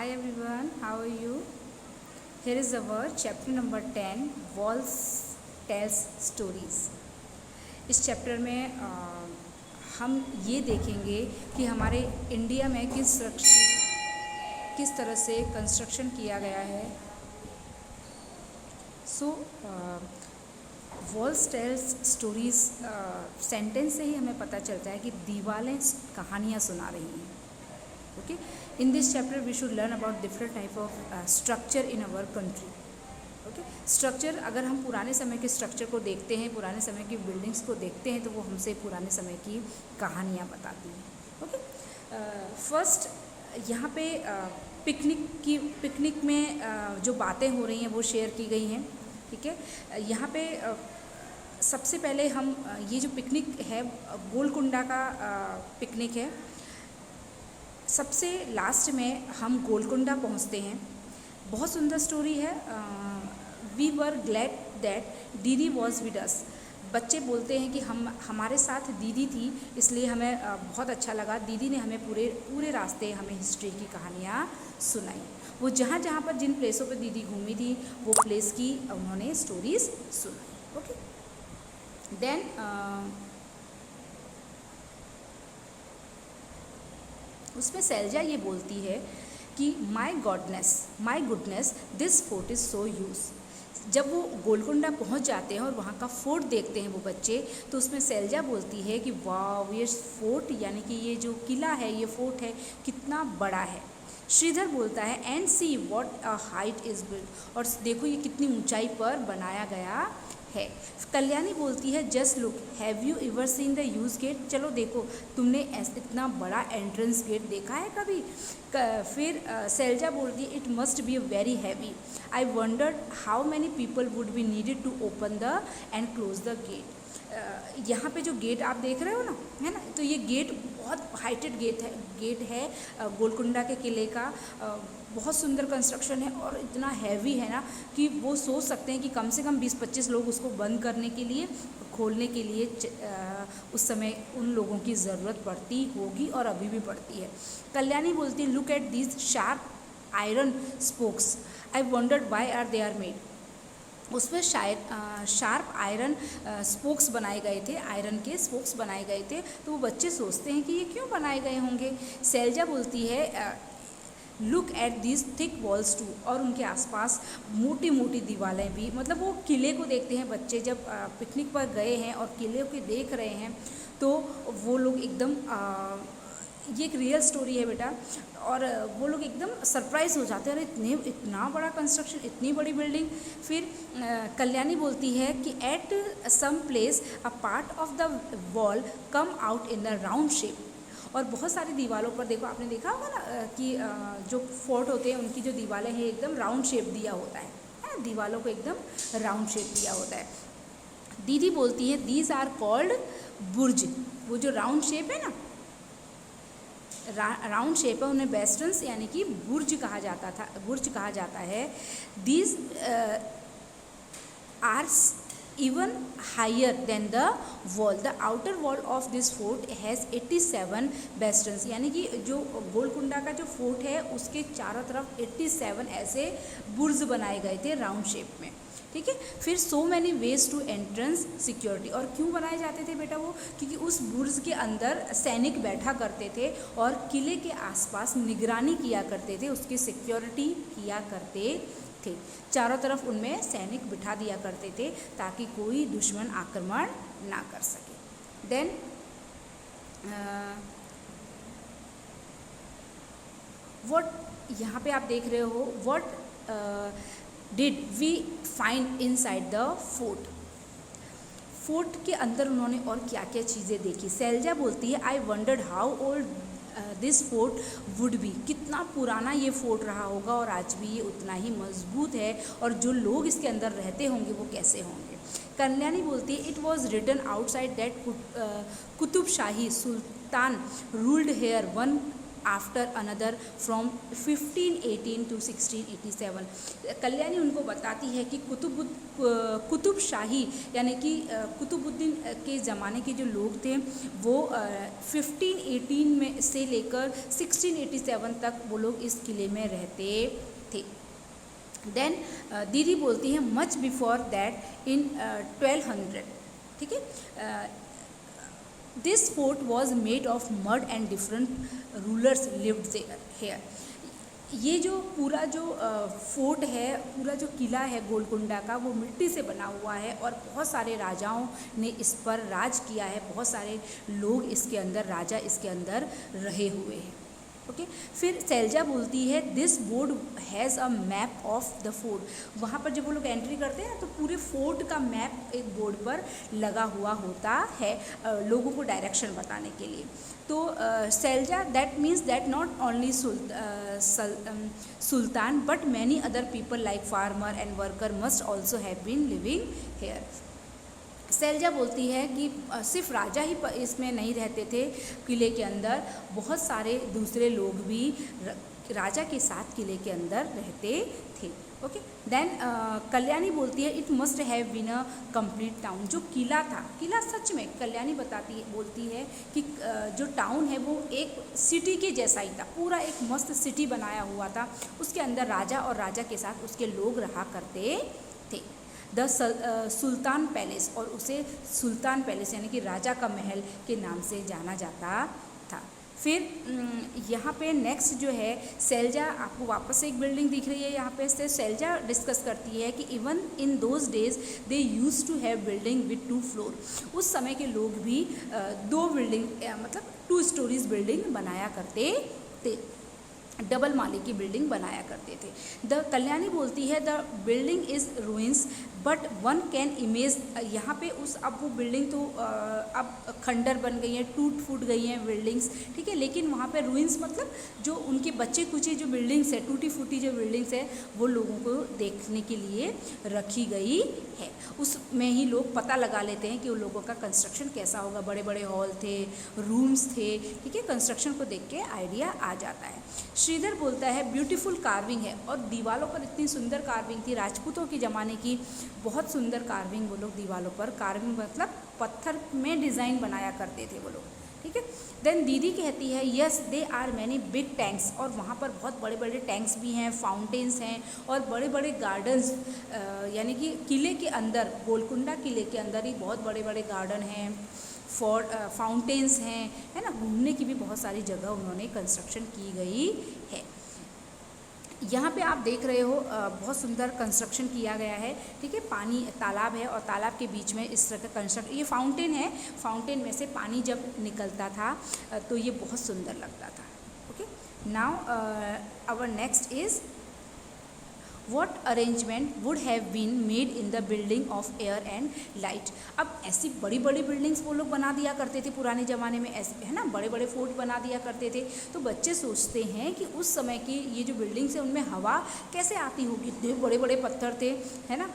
Hi everyone, how are you? Here is our chapter number 10, Walls Tells Stories. इस chapter में हम ये देखेंगे कि हमारे इंडिया में किस तरह से कंस्ट्रक्शन किया गया है. सो वॉल्स टेल्स स्टोरीज सेंटेंस से ही हमें पता चलता है कि दीवारें कहानियाँ सुना रही हैं. Okay, in this chapter we should learn about different type of structure in our country. Okay, structure अगर हम पुराने समय के स्ट्रक्चर को देखते हैं, पुराने समय की बिल्डिंग्स को देखते हैं तो वो हमसे पुराने समय की कहानियाँ बताती हैं. ओके, फर्स्ट यहाँ पे पिकनिक में जो बातें हो रही हैं वो शेयर की गई हैं. ठीक है, यहाँ पे सबसे पहले हम ये जो पिकनिक है गोलकुंडा का पिकनिक है. सबसे लास्ट में हम गोलकुंडा पहुंचते हैं. बहुत सुंदर स्टोरी है. वी वर ग्लैड दैट दीदी वॉज विद अस. बच्चे बोलते हैं कि हमारे साथ दीदी थी, इसलिए हमें बहुत अच्छा लगा. दीदी ने हमें पूरे रास्ते हमें हिस्ट्री की कहानियाँ सुनाई. वो जहाँ जहाँ पर जिन प्लेसों पर दीदी घूमी थी वो प्लेस की उन्होंने स्टोरीज़ सुनाई. ओके, देन उसमें सैलजा ये बोलती है कि my goodness this fort is so use. जब वो गोलकुंडा पहुंच जाते हैं और वहाँ का फोर्ट देखते हैं वो बच्चे, तो उसमें सैलजा बोलती है कि वाह, ये फोर्ट यानी कि ये जो किला है, ये फोर्ट है, कितना बड़ा है. श्रीधर बोलता है and see what a height is build, और देखो ये कितनी ऊंचाई पर बनाया गया है. कल्याणी बोलती है just look, have you ever seen the huge gate. चलो देखो, तुमने इतना बड़ा एंट्रेंस गेट देखा है कभी? फिर सैलजा बोलती है it must be very heavy. I wondered how many people would be needed to open the and close the gate. यहाँ पे जो गेट आप देख रहे हो ना, है ना, तो ये गेट बहुत हाइटेड गेट है गोलकुंडा के किले का. बहुत सुंदर कंस्ट्रक्शन है और इतना हैवी है ना कि वो सोच सकते हैं कि कम से कम 20-25 लोग उसको बंद करने के लिए, खोलने के लिए उस समय उन लोगों की ज़रूरत पड़ती होगी और अभी भी पड़ती है. कल्याणी बोलती है look at these sharp iron spokes, I wondered why are they are made. उसमें शार्प आयरन स्पोक्स बनाए गए थे, आयरन के स्पोक्स बनाए गए थे. तो वो बच्चे सोचते हैं कि ये क्यों बनाए गए होंगे. सैलजा बोलती है look at this thick walls too, और उनके आसपास मोटी मोटी दीवारें भी. मतलब वो किले को देखते हैं बच्चे, जब पिकनिक पर गए हैं और किले को देख रहे हैं तो वो लोग एकदम ये एक रियल स्टोरी है बेटा, और वो लोग एकदम सरप्राइज हो जाते हैं, अरे इतना बड़ा कंस्ट्रक्शन, इतनी बड़ी बिल्डिंग. फिर कल्याणी बोलती है कि at some place a part of the wall come out in the round shape. और बहुत सारी दीवारों पर देखो, आपने देखा होगा ना कि जो फोर्ट होते हैं उनकी जो दीवारें हैं एकदम राउंड शेप दिया होता है, दीवारों को एकदम राउंड शेप दिया होता है. दीदी बोलती है दीज आर कॉल्ड बुर्ज. वो जो राउंड शेप है ना, राउंड शेप है, उन्हें बेस्टन्स यानी कि बुर्ज कहा जाता है. These are even higher than the wall. The outer wall of this fort has 87 bastions. यानी कि जो गोलकुंडा का जो फोर्ट है उसके चारों तरफ 87 ऐसे बुर्ज बनाए गए थे राउंड शेप में. ठीक है, फिर so many ways to entrance security. और क्यों बनाए जाते थे बेटा वो? क्योंकि उस बुर्ज के अंदर सैनिक बैठा करते थे और किले के आसपास निगरानी किया करते थे, उसकी सिक्योरिटी किया करते थे. चारों तरफ उनमें सैनिक बिठा दिया करते थे ताकि कोई दुश्मन आक्रमण ना कर सके. देन व्हाट यहाँ पे आप देख रहे हो, what did we find inside the fort. Fort के अंदर उन्होंने और क्या क्या चीज़ें देखी. सैलजा बोलती है आई wondered how old this fort would be. कितना पुराना ये फोर्ट रहा होगा और आज भी ये उतना ही मजबूत है, और जो लोग इसके अंदर रहते होंगे वो कैसे होंगे. कल्याणी बोलती है it was written outside that Qutub Shahi sultan ruled here after another from 1518 to 1687। Kalyani उनको बताती है कि कुतुब शाही यानी कि कुतुबुद्दीन के ज़माने के जो लोग थे वो 1518 में से लेकर 1687 तक वो लोग इस किले में रहते थे। देन दीदी बोलती है मच बिफोर दैट इन 1200, ठीक है, this fort was made of mud and different rulers lived hair. ये जो पूरा जो फोर्ट है, पूरा जो किला है गोलकुंडा का, वो मिट्टी से बना हुआ है और बहुत सारे राजाओं ने इस पर राज किया है, बहुत सारे लोग इसके अंदर, राजा इसके अंदर रहे हुए हैं। ओके, फिर सैलजा बोलती है this board has a map of the fort. वहाँ पर जब वो लोग एंट्री करते हैं तो पूरे फोर्ट का मैप एक बोर्ड पर लगा हुआ होता है लोगों को डायरेक्शन बताने के लिए। तो Sailaja that means that not only sultan but many other people like farmer and worker must also have been living here. Sailaja बोलती है कि सिर्फ राजा ही इसमें नहीं रहते थे किले के अंदर, बहुत सारे दूसरे लोग भी राजा के साथ किले के अंदर रहते थे। ओके, देन कल्याणी बोलती है it must have been a complete town. जो किला था, किला सच में कल्याणी बोलती है कि जो टाउन है वो एक सिटी के जैसा ही था, पूरा एक मस्त सिटी बनाया हुआ था, उसके अंदर राजा और राजा के साथ उसके लोग रहा करते थे। द सुल्तान पैलेस, और उसे सुल्तान पैलेस यानी कि राजा का महल के नाम से जाना जाता था। फिर यहाँ पे नेक्स्ट जो है सैलजा, आपको वापस से एक बिल्डिंग दिख रही है यहाँ पे, से सैलजा डिस्कस करती है कि even in those days they use to have building with 2 floor. उस समय के लोग भी 2 बिल्डिंग मतलब 2 स्टोरीज बिल्डिंग बनाया करते थे, डबल माले की बिल्डिंग बनाया करते थे। द कल्याणी बोलती है the building is ruins but one can image. यहाँ पे उस अब वो बिल्डिंग तो अब खंडर बन गई हैं, टूट फूट गई हैं बिल्डिंग्स, ठीक है, लेकिन वहाँ पे रूइंस मतलब जो उनके बच्चे कुचे जो बिल्डिंग्स है, टूटी फूटी जो बिल्डिंग्स है, वो लोगों को देखने के लिए रखी गई है। उसमें ही लोग पता लगा लेते हैं कि उन लोगों का कंस्ट्रक्शन कैसा होगा। बड़े बड़े हॉल थे, रूम्स थे, ठीक है, कंस्ट्रक्शन को देख के आइडिया आ जाता है। श्रीधर बोलता है ब्यूटीफुल कार्विंग है, और दीवारों पर इतनी सुंदर कार्विंग थी, राजपूतों के ज़माने की बहुत सुंदर कार्विंग वो लोग दीवारों पर, कार्विंग मतलब पत्थर में डिज़ाइन बनाया करते थे वो लोग, ठीक है। देन दीदी कहती है yes they are many big tanks, और वहाँ पर बहुत बड़े बड़े टैंक्स भी हैं, फाउंटेन्स हैं और बड़े बड़े गार्डन्स, यानी कि किले के अंदर, गोलकुंडा किले के अंदर ही बहुत बड़े बड़े गार्डन हैं, फाउंटेन्स हैं, है ना, घूमने की भी बहुत सारी जगह उन्होंने कंस्ट्रक्शन की गई है। यहाँ पे आप देख रहे हो बहुत सुंदर कंस्ट्रक्शन किया गया है, ठीक है, पानी तालाब है और तालाब के बीच में इस तरह का कंस्ट्रक्ट, ये फाउंटेन है, फाउंटेन में से पानी जब निकलता था तो ये बहुत सुंदर लगता था। Okay, now our next is What arrangement would have been made in the building of air and light। अब ऐसी बड़ी बड़ी बिल्डिंग्स वो लोग बना दिया करते थे पुराने ज़माने में, ऐसे है ना, बड़े बड़े फोर्ट बना दिया करते थे। तो बच्चे सोचते हैं कि उस समय की ये जो बिल्डिंग्स है उनमें हवा कैसे आती होगी, इतने बड़े बड़े पत्थर थे, है ना,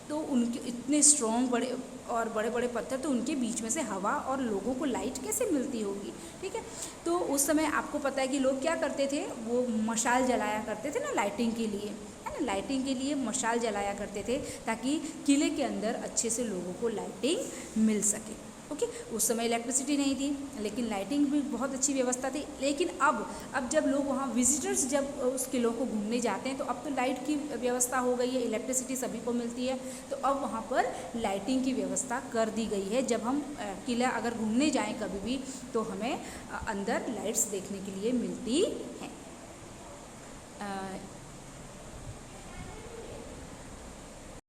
तो उनके इतने स्ट्रॉन्ग बड़े और बड़े बड़े पत्थर, तो उनके बीच में से हवा और लोगों को लाइट कैसे मिलती होगी, ठीक है। तो उस समय आपको पता है कि लोग क्या करते थे, वो मशाल जलाया करते थे ना लाइटिंग के लिए, है ना, लाइटिंग के लिए मशाल जलाया करते थे ताकि किले के अंदर अच्छे से लोगों को लाइटिंग मिल सके। ओके, उस समय इलेक्ट्रिसिटी नहीं थी लेकिन लाइटिंग भी बहुत अच्छी व्यवस्था थी। लेकिन अब जब लोग वहाँ विजिटर्स जब उस किलों को घूमने जाते हैं तो अब तो लाइट की व्यवस्था हो गई है, इलेक्ट्रिसिटी सभी को मिलती है, तो अब वहाँ पर लाइटिंग की व्यवस्था कर दी गई है। जब हम किला अगर घूमने जाएं कभी भी तो हमें अंदर लाइट्स देखने के लिए मिलती